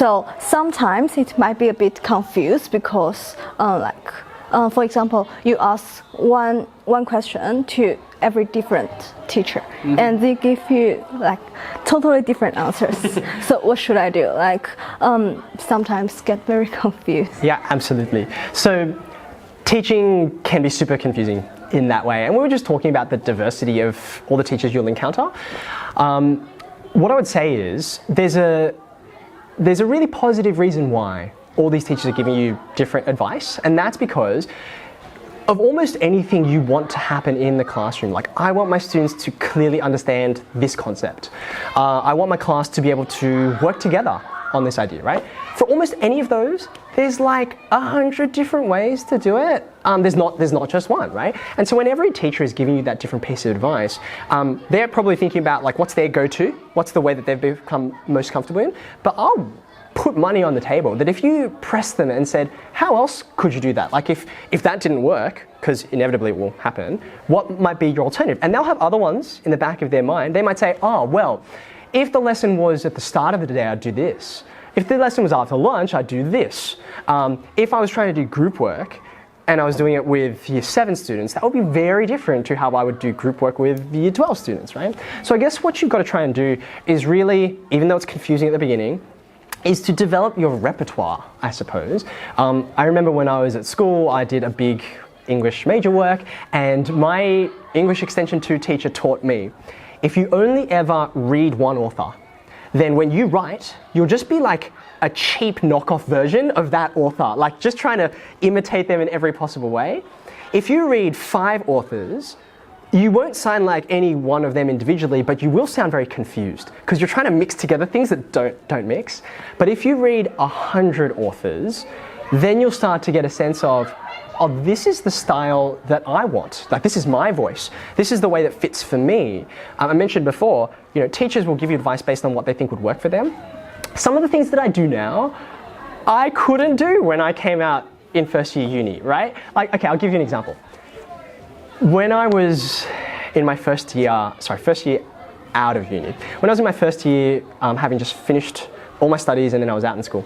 So sometimes it might be a bit confused because for example, you ask one question to every different teacher, and they give you like totally different answers. So what should I do? Like sometimes get very confused. Yeah, absolutely. So teaching can be super confusing in that way, and we were just talking about the diversity of all the teachers you'll encounter. What I would say is there's a really positive reason why all these teachers are giving you different advice, and that's because of almost anything you want to happen in the classroom. Like, I want my students to clearly understand this concept. I want my class to be able to work together on this idea, right? For almost any of those, there's like 100 different ways to do it. There's not just one, right? And so when every teacher is giving you that different piece of advice, they're probably thinking about like, what's their go-to? What's the way that they've become most comfortable in? But I'll put money on the table that if you press them and said, how else could you do that? Like if that didn't work, because inevitably it will happen, what might be your alternative? And they'll have other ones in the back of their mind. They might say, oh, well, if the lesson was at the start of the day, I'd do this. If the lesson was after lunch, I'd do this. If I was trying to do group work and I was doing it with Year 7 students, that would be very different to how I would do group work with Year 12 students, right? So I guess what you've got to try and do is really, even though it's confusing at the beginning, is to develop your repertoire, I suppose. I remember when I was at school, I did a big English major work, and my English Extension 2 teacher taught me, if you only ever read one author, then when you write, you'll just be like a cheap knockoff version of that author, like just trying to imitate them in every possible way. If you read 5 authors, you won't sound like any one of them individually, but you will sound very confused because you're trying to mix together things that don't mix. But if you read 100 authors, then you'll start to get a sense of, oh, this is the style that I want. Like, this is my voice. This is the way that fits for me. I mentioned before, teachers will give you advice based on what they think would work for them. Some of the things that I do now, I couldn't do when I came out in first year uni, right? Like, okay, I'll give you an example. When I was in my first year out of uni, when I was in my first year, having just finished all my studies and then I was out in school,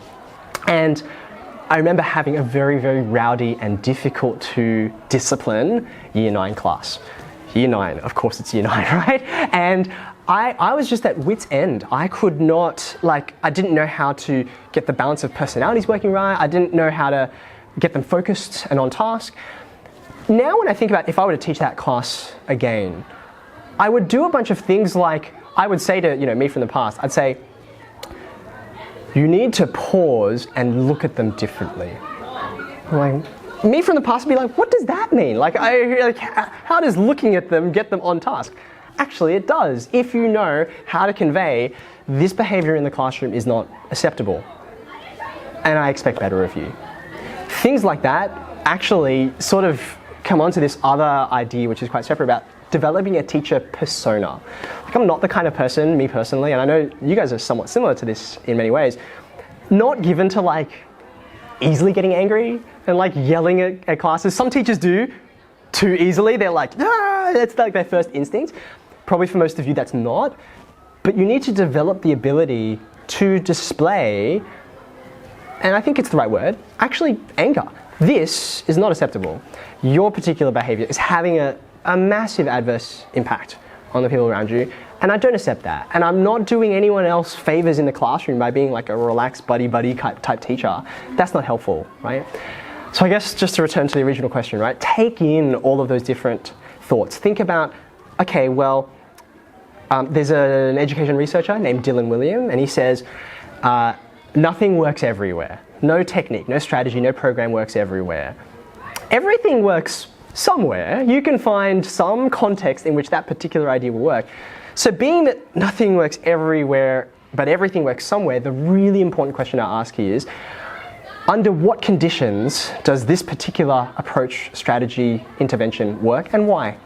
and I remember having a very, very rowdy and difficult to discipline Year 9 class. Year 9, of course it's Year 9, right? And I was just at wit's end. I could not, I didn't know how to get the balance of personalities working right. I didn't know how to get them focused and on task. Now when I think about if I were to teach that class again, I would do a bunch of things like, I would say to me from the past, I'd say, you need to pause and look at them differently. Me from the past would be like, what does that mean? How does looking at them get them on task? Actually, it does, if you know how to convey this behavior in the classroom is not acceptable, and I expect better of you. Things like that actually sort of come on to this other idea, which is quite separate, about developing a teacher persona. I'm not the kind of person, me personally, and I know you guys are somewhat similar to this in many ways, not given to easily getting angry and yelling at classes. Some teachers do too easily. They're like, ah, that's like their first instinct. Probably for most of you that's not. But you need to develop the ability to display, and I think it's the right word, actually anger. This is not acceptable. Your particular behavior is having a massive adverse impact on the people around you, and I don't accept that. And I'm not doing anyone else favors in the classroom by being like a relaxed buddy-buddy type teacher. That's not helpful, right? So I guess just to return to the original question, right? Take in all of those different thoughts. Think about, okay, well, there's an education researcher named Dylan Wiliam, and he says, nothing works everywhere. No technique, no strategy, no program works everywhere. Everything works somewhere. You can find some context in which that particular idea will work. So being that nothing works everywhere, but everything works somewhere, the really important question I ask here is, under what conditions does this particular approach, strategy, intervention work, and why?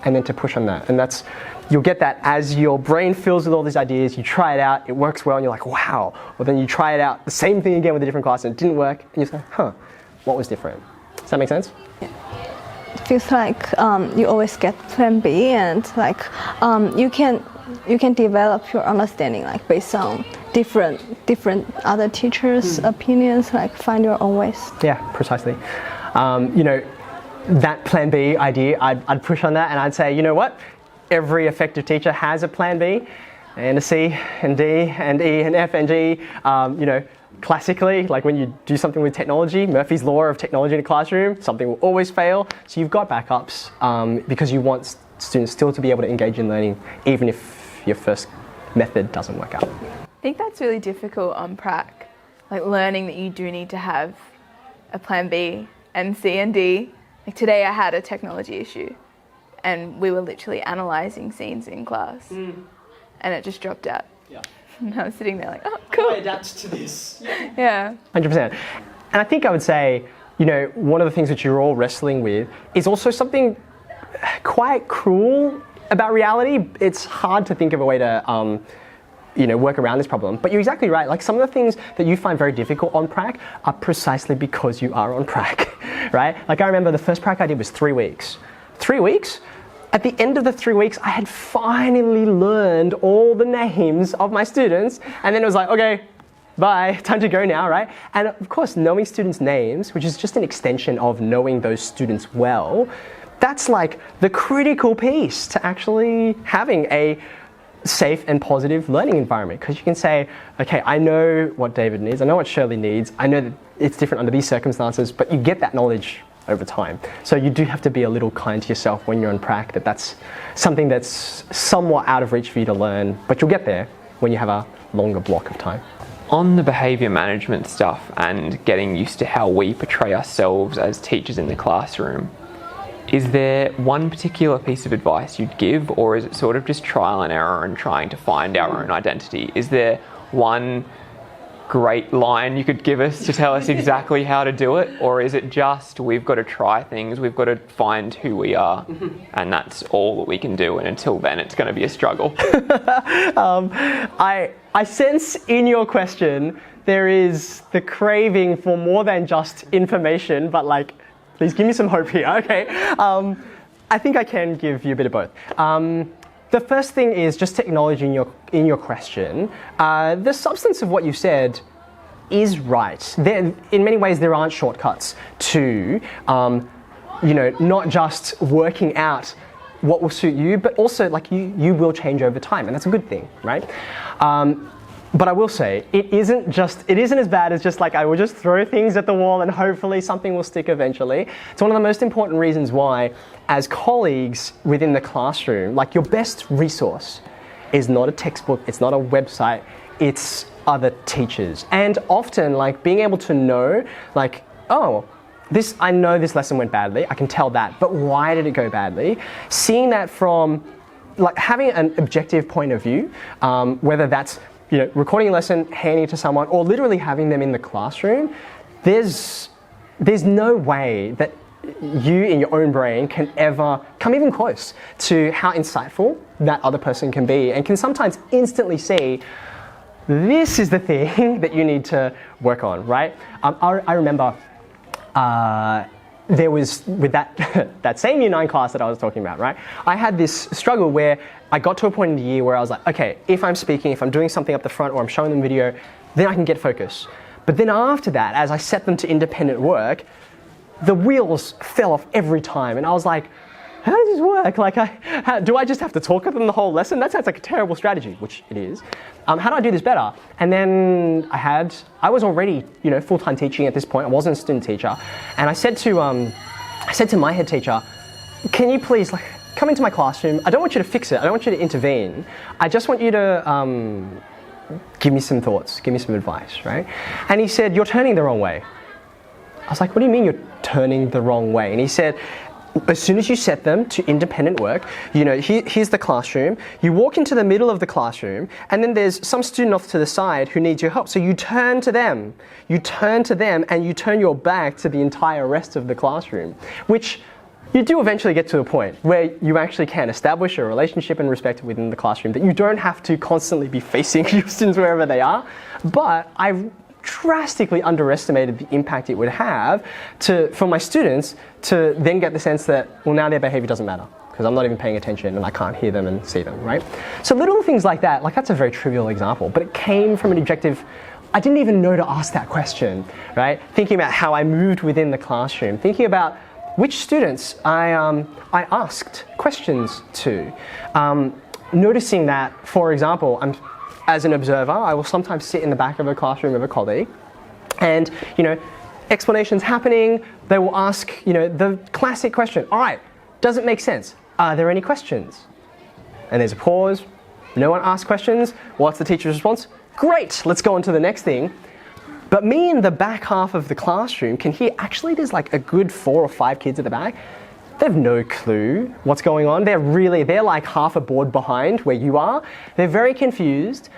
And then to push on that. And you'll get that as your brain fills with all these ideas, you try it out, it works well, and you're like, wow. Well, then you try it out, the same thing again with a different class, and it didn't work, and you say, what was different? Does that make sense? Yeah. It feels like you always get plan B, and you can develop your understanding based on different other teachers' opinions, like find your own ways. Yeah, precisely. That plan B idea, I'd push on that, and I'd say, you know what? Every effective teacher has a plan B, and a C, and D, and E, and F, and G. Classically, like when you do something with technology, Murphy's Law of technology in a classroom, something will always fail. So you've got backups because you want students still to be able to engage in learning, even if your first method doesn't work out. I think that's really difficult on prac, like learning that you do need to have a plan B and C and D. Like today I had a technology issue and we were literally analysing scenes in class and it just dropped out. Yeah. And I was sitting there like, oh, cool. I adapt to this. Yeah. 100%. And I think I would say, one of the things that you're all wrestling with is also something quite cruel about reality. It's hard to think of a way to work around this problem. But you're exactly right. Like some of the things that you find very difficult on prac are precisely because you are on prac, right? Like I remember the first prac I did was 3 weeks. 3 weeks? At the end of the 3 weeks, I had finally learned all the names of my students. And then it was like, okay, bye, time to go now, right? And of course, knowing students' names, which is just an extension of knowing those students well, that's like the critical piece to actually having a safe and positive learning environment, because you can say, okay, I know what David needs, I know what Shirley needs, I know that it's different under these circumstances, but you get that knowledge over time. So you do have to be a little kind to yourself when you're on prac, that's something that's somewhat out of reach for you to learn, but you'll get there when you have a longer block of time. On the behaviour management stuff and getting used to how we portray ourselves as teachers in the classroom, is there one particular piece of advice you'd give, or is it sort of just trial and error and trying to find our own identity? Is there one great line you could give us to tell us exactly how to do it, or is it just we've got to try things, we've got to find who we are, and that's all that we can do, and until then it's going to be a struggle? I sense in your question there is the craving for more than just information, but like, please give me some hope here, okay? I think I can give you a bit of both. The first thing is just to acknowledge in your question, the substance of what you said is right. In many ways, there aren't shortcuts to, not just working out what will suit you, but also like you will change over time, and that's a good thing, right? But I will say, it isn't as bad as just like I will just throw things at the wall and hopefully something will stick eventually. It's one of the most important reasons why, as colleagues within the classroom, like your best resource is not a textbook, it's not a website, it's other teachers. And often like being able to know like, oh, I know this lesson went badly, I can tell that, but why did it go badly? Seeing that from like having an objective point of view, whether that's recording a lesson, handing it to someone, or literally having them in the classroom, there's no way that you in your own brain can ever come even close to how insightful that other person can be, and can sometimes instantly see this is the thing that you need to work on, right? I remember there was, with that same Year 9 class that I was talking about, right? I had this struggle where I got to a point in the year where I was like, okay, if I'm speaking, if I'm doing something up the front or I'm showing them video, then I can get focus. But then after that, as I set them to independent work, the wheels fell off every time. And I was like, how does this work? Like, do I just have to talk with them the whole lesson? That sounds like a terrible strategy, which it is. How do I do this better? And then I was already, full-time teaching at this point. I wasn't a student teacher. And I said to my head teacher, can you please come into my classroom? I don't want you to fix it. I don't want you to intervene. I just want you to give me some thoughts, give me some advice, right? And he said, you're turning the wrong way. I was like, what do you mean you're turning the wrong way? And he said, as soon as you set them to independent work, here's the classroom, you walk into the middle of the classroom, and then there's some student off to the side who needs your help. So you turn to them, and you turn your back to the entire rest of the classroom, which you do eventually get to a point where you actually can establish a relationship and respect within the classroom, that you don't have to constantly be facing your students wherever they are. But I drastically underestimated the impact it would have for my students to then get the sense that, well, now their behavior doesn't matter. because I'm not even paying attention and I can't hear them and see them, right? So little things like that, like that's a very trivial example, but it came from an objective, I didn't even know to ask that question, right? Thinking about how I moved within the classroom, thinking about which students I asked questions to. Noticing that, for example, as an observer, I will sometimes sit in the back of a classroom of a colleague and, explanations happening, they will ask, the classic question, all right, does it make sense? Are there any questions? And there's a pause, no one asks questions. What's the teacher's response? Great, let's go on to the next thing. But me in the back half of the classroom can hear, actually there's like a good 4 or 5 kids at the back. They have no clue what's going on. They're like half a board behind where you are. They're very confused,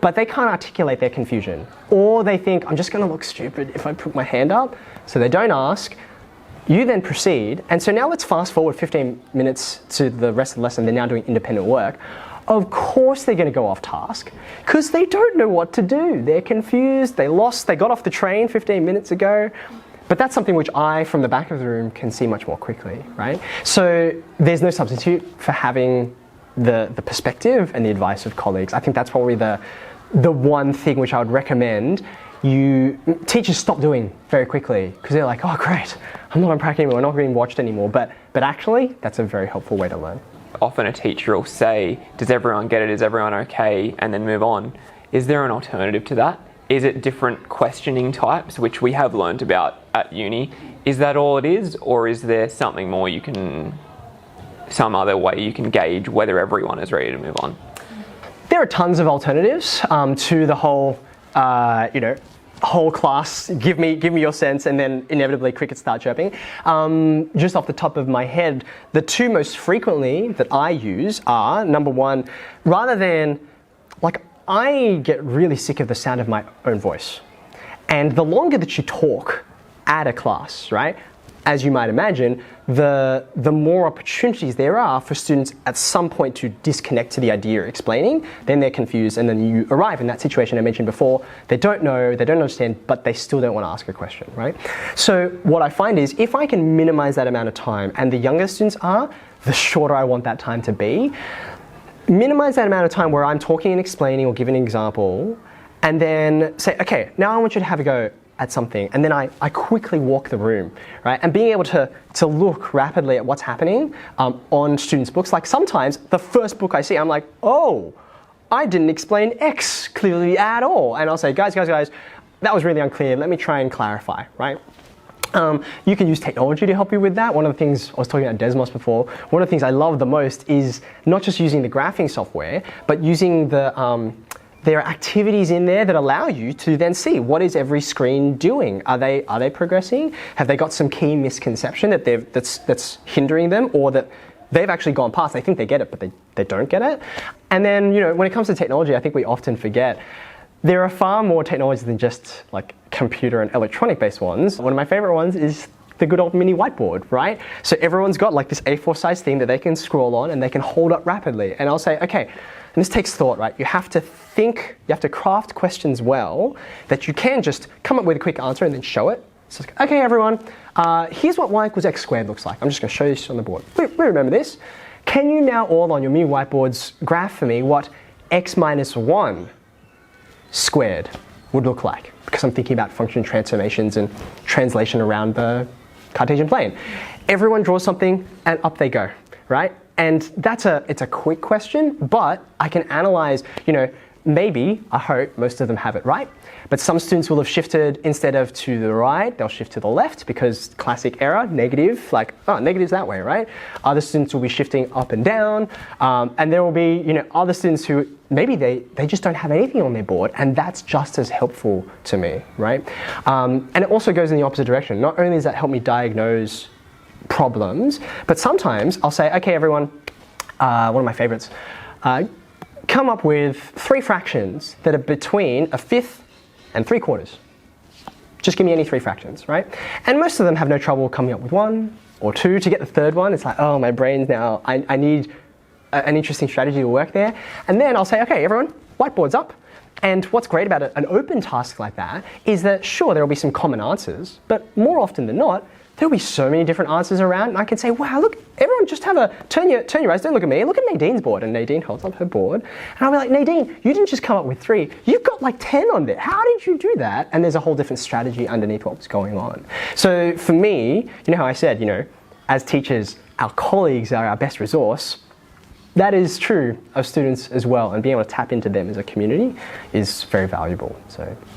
but they can't articulate their confusion. Or they think, I'm just gonna look stupid if I put my hand up. So they don't ask. You then proceed. And so now let's fast forward 15 minutes to the rest of the lesson. They're now doing independent work. Of course they're gonna go off task because they don't know what to do. They're confused, they got off the train 15 minutes ago. But that's something which I, from the back of the room, can see much more quickly, right? So there's no substitute for having the perspective and the advice of colleagues. I think that's probably the one thing which I would recommend teachers stop doing very quickly because they're like, oh great, I'm not on prac anymore, I'm not being watched anymore. But actually, that's a very helpful way to learn. Often a teacher will say, does everyone get it? Is everyone okay? And then move on. Is there an alternative to that? Is it different questioning types, which we have learned about at uni? Is that all it is, or is there something more some other way you can gauge whether everyone is ready to move on? There are tons of alternatives to the whole, whole class, give me your sense, and then inevitably crickets start chirping. Just off the top of my head, the two most frequently that I use are, number one, rather than, I get really sick of the sound of my own voice. And the longer that you talk at a class, right, as you might imagine, the more opportunities there are for students at some point to disconnect to the idea you're explaining, then they're confused, and then you arrive in that situation I mentioned before. They don't know, they don't understand, but they still don't want to ask a question, right? So what I find is if I can minimize that amount of time, and the younger students are, the shorter I want that time to be. Minimize that amount of time where I'm talking and explaining or giving an example, and then say, okay, now I want you to have a go at something, and then I quickly walk the room, right? And being able to look rapidly at what's happening on students' books. Like sometimes the first book I see, I'm like, oh, I didn't explain X clearly at all. And I'll say, guys, that was really unclear. Let me try and clarify, right? You can use technology to help you with that. One of the things, I was talking about Desmos before, one of the things I love the most is not just using the graphing software, but using there are activities in there that allow you to then see what is every screen doing. Are they progressing? Have they got some key misconception that's hindering them, or that they've actually gone past? They think they get it, but they don't get it. And then, when it comes to technology, I think we often forget there are far more technologies than just like computer and electronic based ones. One of my favorite ones is the good old mini whiteboard, right? So everyone's got like this A4 size thing that they can scroll on and they can hold up rapidly. And I'll say, okay, and this takes thought, right? You have to think, you have to craft questions well that you can just come up with a quick answer and then show it. So, okay, everyone, here's what y equals x squared looks like. I'm just gonna show you this on the board. We remember this. Can you now all on your mini whiteboards graph for me what x minus 1 squared would look like? Because I'm thinking about function transformations and translation around the Cartesian plane. Everyone draws something and up they go, right? And it's a quick question, but I can analyze, maybe, I hope most of them have it right, but some students will have shifted, instead of to the right, they'll shift to the left because classic error, negative, negative's that way, right? Other students will be shifting up and down, and there will be, other students who maybe they just don't have anything on their board, and that's just as helpful to me, right? And it also goes in the opposite direction. Not only does that help me diagnose problems, but sometimes I'll say, okay, everyone, one of my favorites, come up with 3 fractions that are between a fifth and 3/4. Just give me any 3 fractions, right? And most of them have no trouble coming up with 1 or 2. To get the third one, it's like, oh, my brain's now, I need an interesting strategy to work there. And then I'll say, okay, everyone, whiteboard's up. And what's great about an open task like that is that, sure, there will be some common answers, but more often than not, there'll be so many different answers around, and I can say, wow, look, everyone just have a, turn your eyes, don't look at me, look at Nadine's board. And Nadine holds up her board. And I'll be like, Nadine, you didn't just come up with 3, you've got like 10 on there. How did you do that? And there's a whole different strategy underneath what's going on. So for me, you know how I said, you know, as teachers, our colleagues are our best resource. That is true of students as well, and being able to tap into them as a community is very valuable. So.